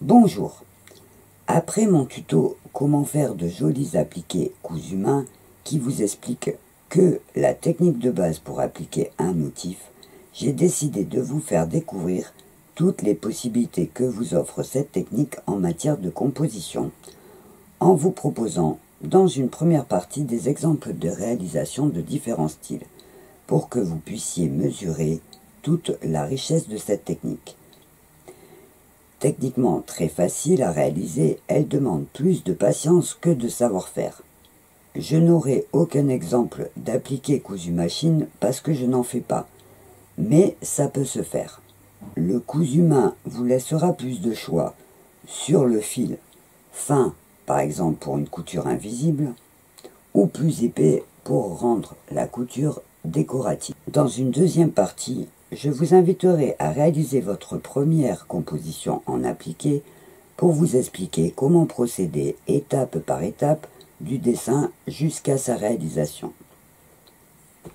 Bonjour. Après mon tuto comment faire de jolis appliqués cousu main qui vous explique que la technique de base pour appliquer un motif, j'ai décidé de vous faire découvrir toutes les possibilités que vous offre cette technique en matière de composition, en vous proposant dans une première partie des exemples de réalisation de différents styles, pour que vous puissiez mesurer toute la richesse de cette technique. Techniquement très facile à réaliser, elle demande plus de patience que de savoir-faire. Je n'aurai aucun exemple d'appliqué cousu machine parce que je n'en fais pas, mais ça peut se faire. Le cousu main vous laissera plus de choix sur le fil fin, par exemple pour une couture invisible, ou plus épais pour rendre la couture décorative. Dans une deuxième partie, je vous inviterai à réaliser votre première composition en appliqué pour vous expliquer comment procéder étape par étape du dessin jusqu'à sa réalisation.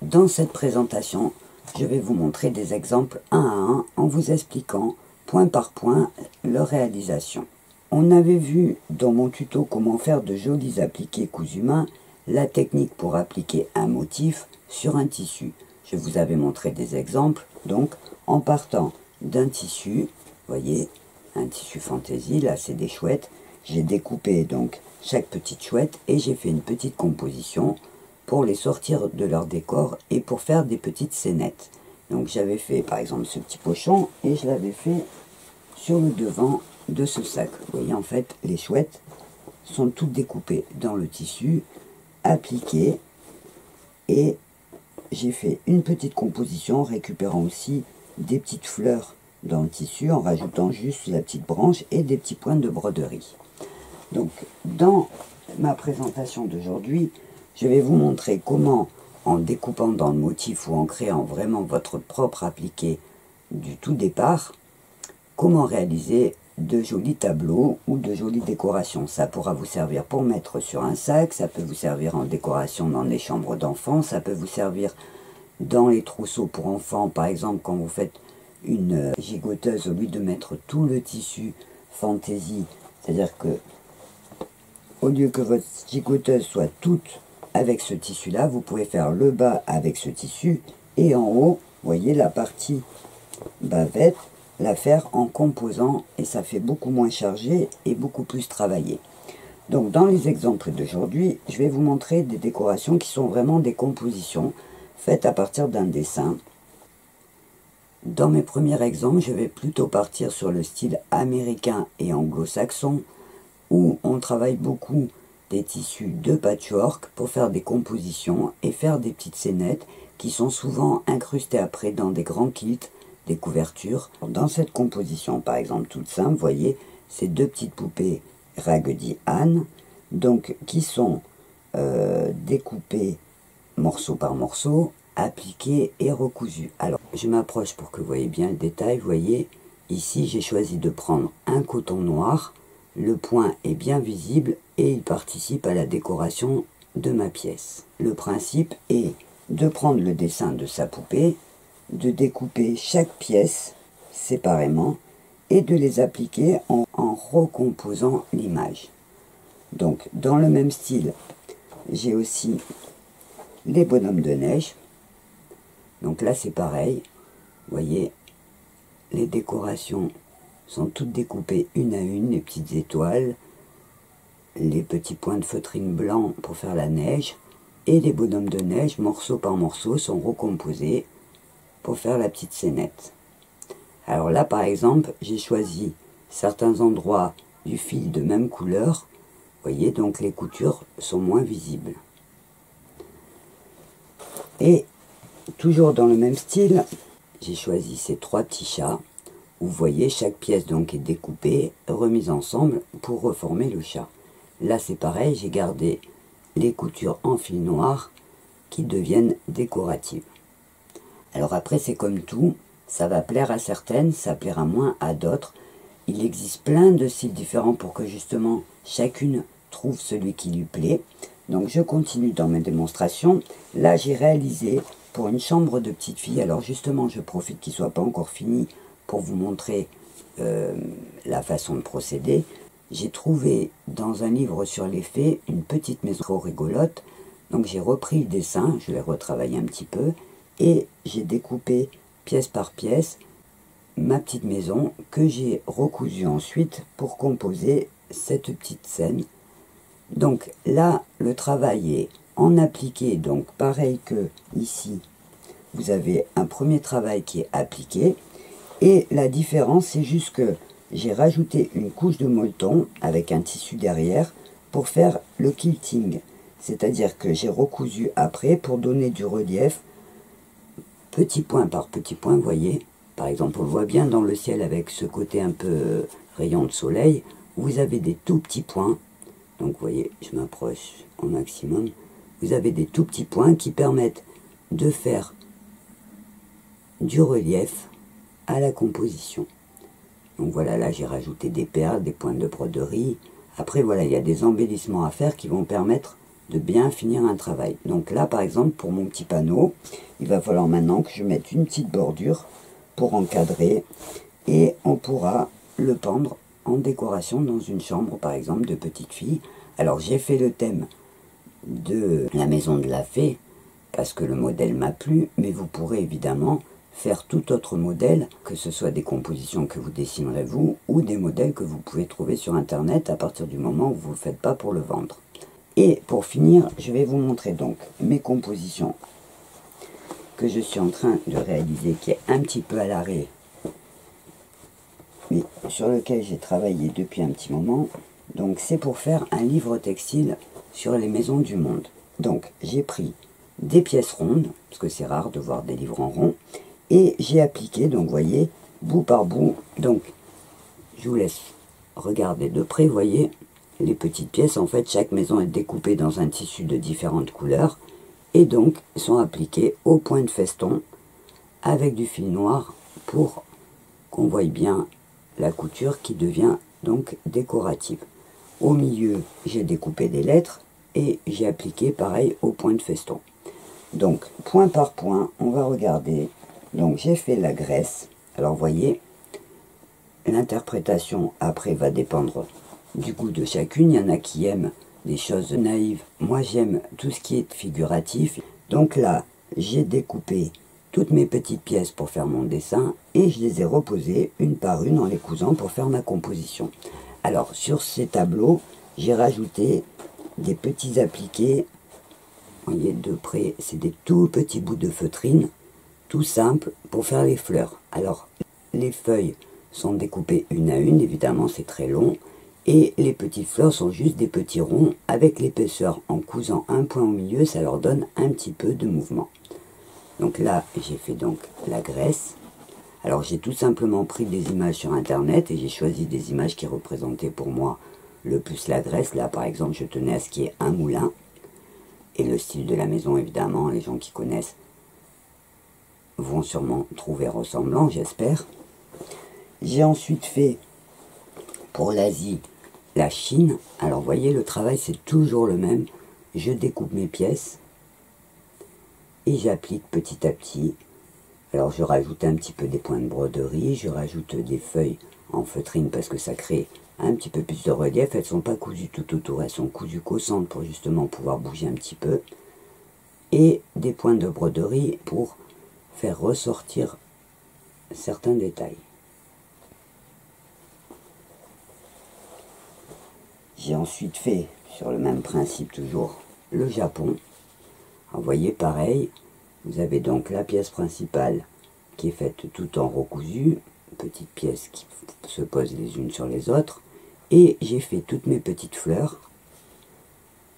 Dans cette présentation, je vais vous montrer des exemples un à un en vous expliquant point par point leur réalisation. On avait vu dans mon tuto comment faire de jolis appliqués cousu main, la technique pour appliquer un motif sur un tissu. Je vous avais montré des exemples, donc en partant d'un tissu, voyez, un tissu fantaisie, là c'est des chouettes, j'ai découpé donc chaque petite chouette et j'ai fait une petite composition pour les sortir de leur décor et pour faire des petites scénettes. Donc j'avais fait par exemple ce petit pochon et je l'avais fait sur le devant de ce sac. Vous voyez, en fait les chouettes sont toutes découpées dans le tissu, appliquées, et j'ai fait une petite composition en récupérant aussi des petites fleurs dans le tissu en rajoutant juste la petite branche et des petits points de broderie. Donc dans ma présentation d'aujourd'hui, je vais vous montrer comment, en découpant dans le motif ou en créant vraiment votre propre appliqué du tout départ, comment réaliser de jolis tableaux ou de jolies décorations. Ça pourra vous servir pour mettre sur un sac, ça peut vous servir en décoration dans les chambres d'enfants, ça peut vous servir dans les trousseaux pour enfants, par exemple quand vous faites une gigoteuse, au lieu de mettre tout le tissu fantaisie, c'est-à-dire que au lieu que votre gigoteuse soit toute avec ce tissu-là, vous pouvez faire le bas avec ce tissu et en haut, vous voyez la partie bavette, la faire en composant et ça fait beaucoup moins chargé et beaucoup plus travaillé. Donc dans les exemples d'aujourd'hui, je vais vous montrer des décorations qui sont vraiment des compositions faites à partir d'un dessin. Dans mes premiers exemples, je vais plutôt partir sur le style américain et anglo-saxon, où on travaille beaucoup des tissus de patchwork pour faire des compositions et faire des petites scénettes qui sont souvent incrustées après dans des grands quilts, des couvertures. Dans cette composition, par exemple, toute simple, vous voyez, ces deux petites poupées Raggedy Ann, donc qui sont découpées morceau par morceau, appliquées et recousues. Alors, je m'approche pour que vous voyez bien le détail. Vous voyez, ici, j'ai choisi de prendre un coton noir. Le point est bien visible et il participe à la décoration de ma pièce. Le principe est de prendre le dessin de sa poupée, de découper chaque pièce séparément et de les appliquer en recomposant l'image. Donc dans le même style, j'ai aussi les bonhommes de neige. Donc là c'est pareil, vous voyez, les décorations sont toutes découpées une à une, les petites étoiles, les petits points de feutrine blanc pour faire la neige, et les bonhommes de neige, morceau par morceau, sont recomposés pour faire la petite scénette. Alors là, par exemple, j'ai choisi certains endroits du fil de même couleur. Vous voyez, donc les coutures sont moins visibles. Et toujours dans le même style, j'ai choisi ces trois petits chats. Où vous voyez, chaque pièce donc est découpée, remise ensemble pour reformer le chat. Là, c'est pareil, j'ai gardé les coutures en fil noir qui deviennent décoratives. Alors après, c'est comme tout, ça va plaire à certaines, ça plaira moins à d'autres. Il existe plein de styles différents pour que justement chacune trouve celui qui lui plaît. Donc je continue dans mes démonstrations. Là, j'ai réalisé pour une chambre de petite fille. Alors justement, je profite qu'il ne soit pas encore fini pour vous montrer la façon de procéder, j'ai trouvé dans un livre sur les fées une petite maison trop rigolote. Donc j'ai repris le dessin, je l'ai retravaillé un petit peu, et j'ai découpé pièce par pièce ma petite maison que j'ai recousue ensuite pour composer cette petite scène. Donc là, le travail est en appliqué, donc pareil que ici, vous avez un premier travail qui est appliqué, et la différence c'est juste que j'ai rajouté une couche de molleton avec un tissu derrière pour faire le quilting, c'est-à-dire que j'ai recousu après pour donner du relief, petit point par petit point, vous voyez. Par exemple, on le voit bien dans le ciel avec ce côté un peu rayon de soleil, vous avez des tout petits points. Donc vous voyez, je m'approche au maximum. Vous avez des tout petits points qui permettent de faire du relief à la composition. Donc voilà, là j'ai rajouté des perles, des points de broderie. Après voilà, il y a des embellissements à faire qui vont permettre de bien finir un travail. Donc là par exemple, pour mon petit panneau, il va falloir maintenant que je mette une petite bordure pour encadrer, et on pourra le pendre en décoration dans une chambre par exemple de petite fille. Alors j'ai fait le thème de la maison de la fée parce que le modèle m'a plu, mais vous pourrez évidemment faire tout autre modèle, que ce soit des compositions que vous dessinerez vous ou des modèles que vous pouvez trouver sur internet à partir du moment où vous ne le faites pas pour le vendre. Et pour finir, je vais vous montrer donc mes compositions que je suis en train de réaliser, qui est un petit peu à l'arrêt, mais sur lequel j'ai travaillé depuis un petit moment. Donc c'est pour faire un livre textile sur les maisons du monde. Donc j'ai pris des pièces rondes, parce que c'est rare de voir des livres en rond, et j'ai appliqué, donc vous voyez, bout par bout. Donc je vous laisse regarder de près, vous voyez, les petites pièces. En fait, chaque maison est découpée dans un tissu de différentes couleurs, et donc sont appliquées au point de feston avec du fil noir pour qu'on voie bien la couture qui devient donc décorative. Au milieu, j'ai découpé des lettres et j'ai appliqué pareil au point de feston. Donc, point par point, on va regarder. Donc, j'ai fait la graisse. Alors, vous voyez, l'interprétation après va dépendre du goût de chacune. Il y en a qui aiment des choses naïves. Moi, j'aime tout ce qui est figuratif. Donc là, j'ai découpé toutes mes petites pièces pour faire mon dessin et je les ai reposées une par une en les cousant pour faire ma composition. Alors, sur ces tableaux, j'ai rajouté des petits appliqués. Vous voyez, de près, c'est des tout petits bouts de feutrine, tout simple, pour faire les fleurs. Alors, les feuilles sont découpées une à une, évidemment, c'est très long. Et les petites fleurs sont juste des petits ronds avec l'épaisseur. En cousant un point au milieu, ça leur donne un petit peu de mouvement. Donc là, j'ai fait donc la graisse. Alors j'ai tout simplement pris des images sur internet et j'ai choisi des images qui représentaient pour moi le plus la graisse. Là par exemple, je tenais à ce qu'il y ait un moulin. Et le style de la maison, évidemment, les gens qui connaissent vont sûrement trouver ressemblant, j'espère. J'ai ensuite fait pour l'Asie, la Chine. Alors vous voyez, le travail c'est toujours le même. Je découpe mes pièces et j'applique petit à petit. Alors je rajoute un petit peu des points de broderie, je rajoute des feuilles en feutrine parce que ça crée un petit peu plus de relief. Elles ne sont pas cousues tout autour, elles sont cousues qu'au centre pour justement pouvoir bouger un petit peu. Et des points de broderie pour faire ressortir certains détails. J'ai ensuite fait, sur le même principe toujours, le Japon. Vous voyez, pareil, vous avez donc la pièce principale qui est faite tout en recousu, petites pièces qui se posent les unes sur les autres, et j'ai fait toutes mes petites fleurs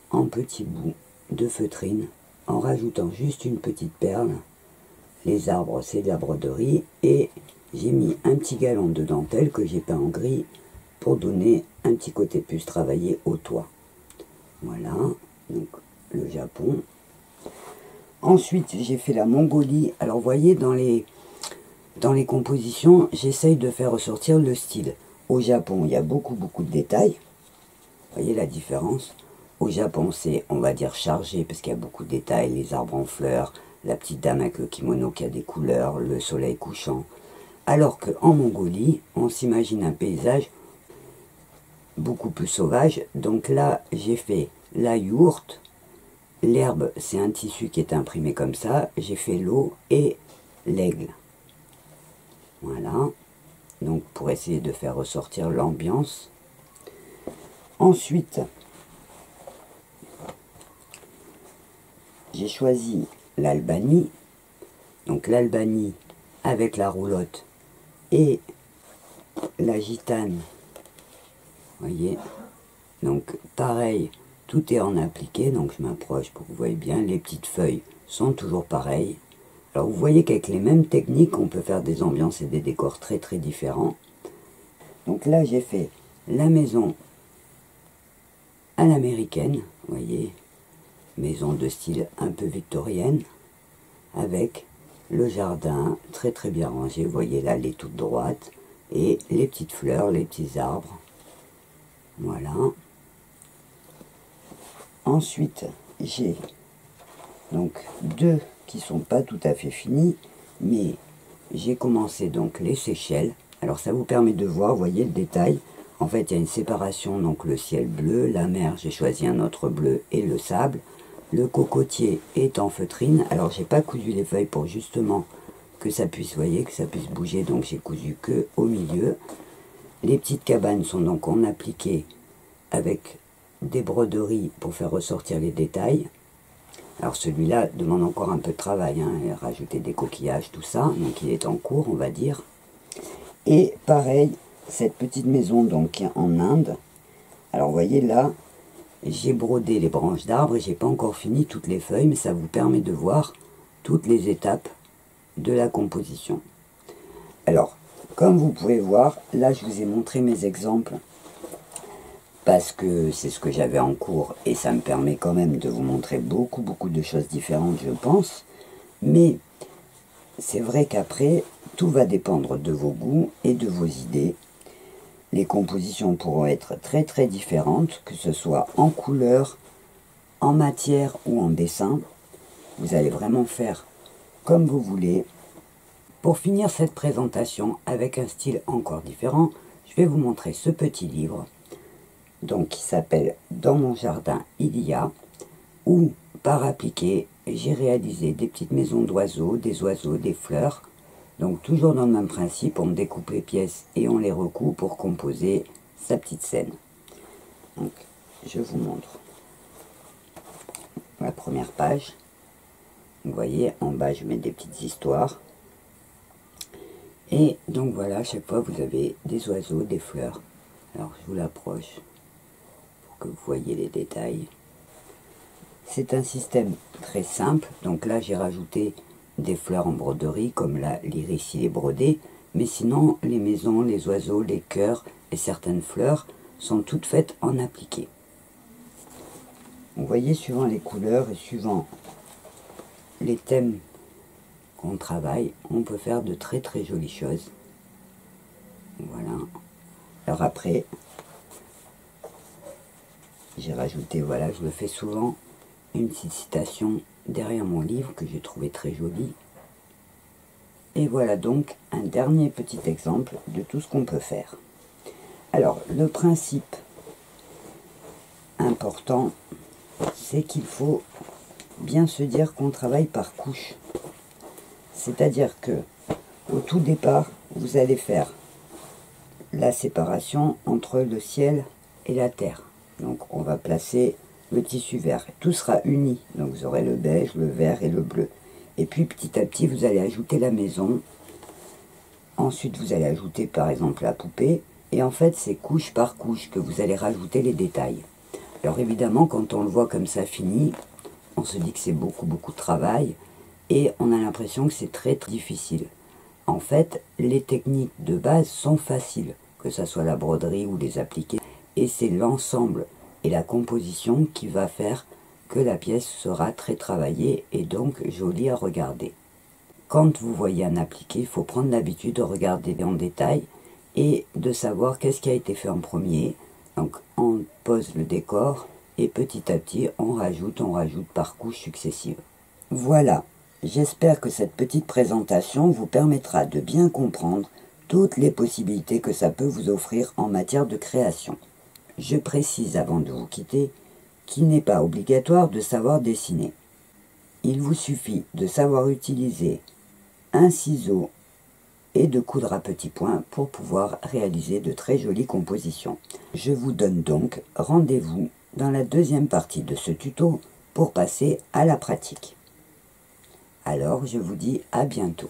en petits bouts de feutrine, en rajoutant juste une petite perle. Les arbres, c'est de la broderie, et j'ai mis un petit galon de dentelle que j'ai peint en gris pour donner un petit côté plus travaillé au toit. Voilà, donc le Japon. Ensuite, j'ai fait la Mongolie. Alors, vous voyez, dans les compositions, j'essaye de faire ressortir le style. Au Japon, il y a beaucoup de détails. Vous voyez la différence? Au Japon, c'est, on va dire, chargé, parce qu'il y a beaucoup de détails. Les arbres en fleurs, la petite dame avec le kimono qui a des couleurs, le soleil couchant. Alors qu'en Mongolie, on s'imagine un paysage beaucoup plus sauvage. Donc là, j'ai fait la yourte. L'herbe, c'est un tissu qui est imprimé comme ça. J'ai fait l'eau et l'aigle. Voilà. Donc pour essayer de faire ressortir l'ambiance. Ensuite, j'ai choisi l'Albanie. Donc l'Albanie avec la roulotte et la gitane. Voyez. Donc pareil, tout est en appliqué. Donc je m'approche pour que vous voyez bien. Les petites feuilles sont toujours pareilles. Alors vous voyez qu'avec les mêmes techniques, on peut faire des ambiances et des décors très très différents. Donc là j'ai fait la maison à l'américaine, vous voyez, maison de style un peu victorienne, avec le jardin très très bien rangé, vous voyez là, elle est toute droite, et les petites fleurs, les petits arbres, voilà. Ensuite, j'ai donc deux qui sont pas tout à fait finis, mais j'ai commencé donc les Seychelles. Alors ça vous permet de voir, vous voyez le détail. En fait, il y a une séparation, donc le ciel bleu, la mer, j'ai choisi un autre bleu et le sable. Le cocotier est en feutrine. Alors, j'ai pas cousu les feuilles pour justement que ça puisse, vous voyez, que ça puisse bouger. Donc, j'ai cousu que au milieu. Les petites cabanes sont donc en appliqué avec des broderies pour faire ressortir les détails. Alors, celui-là demande encore un peu de travail, hein, et rajouter des coquillages, tout ça. Donc, il est en cours, on va dire. Et pareil, cette petite maison donc en Inde. Alors vous voyez là, j'ai brodé les branches d'arbres et j'ai pas encore fini toutes les feuilles, mais ça vous permet de voir toutes les étapes de la composition. Alors, comme vous pouvez voir, là je vous ai montré mes exemples parce que c'est ce que j'avais en cours et ça me permet quand même de vous montrer beaucoup de choses différentes, je pense. Mais c'est vrai qu'après, tout va dépendre de vos goûts et de vos idées. Les compositions pourront être très très différentes, que ce soit en couleur, en matière ou en dessin. Vous allez vraiment faire comme vous voulez. Pour finir cette présentation avec un style encore différent, je vais vous montrer ce petit livre donc qui s'appelle « Dans mon jardin il y a » où par appliqué, j'ai réalisé des petites maisons d'oiseaux, des fleurs. Donc toujours dans le même principe, on découpe les pièces et on les recoue pour composer sa petite scène. Donc je vous montre la première page. Vous voyez, en bas je mets des petites histoires. Et donc voilà, à chaque fois vous avez des oiseaux, des fleurs. Alors je vous l'approche pour que vous voyez les détails. C'est un système très simple. Donc là j'ai rajouté des fleurs en broderie, comme là l'iris il est brodé, mais sinon les maisons, les oiseaux, les cœurs et certaines fleurs sont toutes faites en appliqué. Vous voyez, suivant les couleurs et suivant les thèmes qu'on travaille, on peut faire de très très jolies choses. Voilà. Alors après, j'ai rajouté, voilà, je le fais souvent, une petite citation derrière mon livre que j'ai trouvé très joli. Et voilà donc un dernier petit exemple de tout ce qu'on peut faire. Alors le principe important, c'est qu'il faut bien se dire qu'on travaille par couche. C'est-à-dire que au tout départ, vous allez faire la séparation entre le ciel et la terre. Donc on va placer le tissu vert. Tout sera uni. Donc vous aurez le beige, le vert et le bleu. Et puis petit à petit, vous allez ajouter la maison. Ensuite, vous allez ajouter par exemple la poupée. Et en fait, c'est couche par couche que vous allez rajouter les détails. Alors évidemment, quand on le voit comme ça fini, on se dit que c'est beaucoup de travail. Et on a l'impression que c'est très difficile. En fait, les techniques de base sont faciles, que ce soit la broderie ou les appliqués. Et c'est l'ensemble et la composition qui va faire que la pièce sera très travaillée et donc jolie à regarder. Quand vous voyez un appliqué, il faut prendre l'habitude de regarder en détail et de savoir qu'est-ce qui a été fait en premier. Donc on pose le décor et petit à petit on rajoute par couches successives. Voilà, J'espère que cette petite présentation vous permettra de bien comprendre toutes les possibilités que ça peut vous offrir en matière de création. Je précise avant de vous quitter qu'il n'est pas obligatoire de savoir dessiner. Il vous suffit de savoir utiliser un ciseau et de coudre à petits points pour pouvoir réaliser de très jolies compositions. Je vous donne donc rendez-vous dans la deuxième partie de ce tuto pour passer à la pratique. Alors je vous dis à bientôt.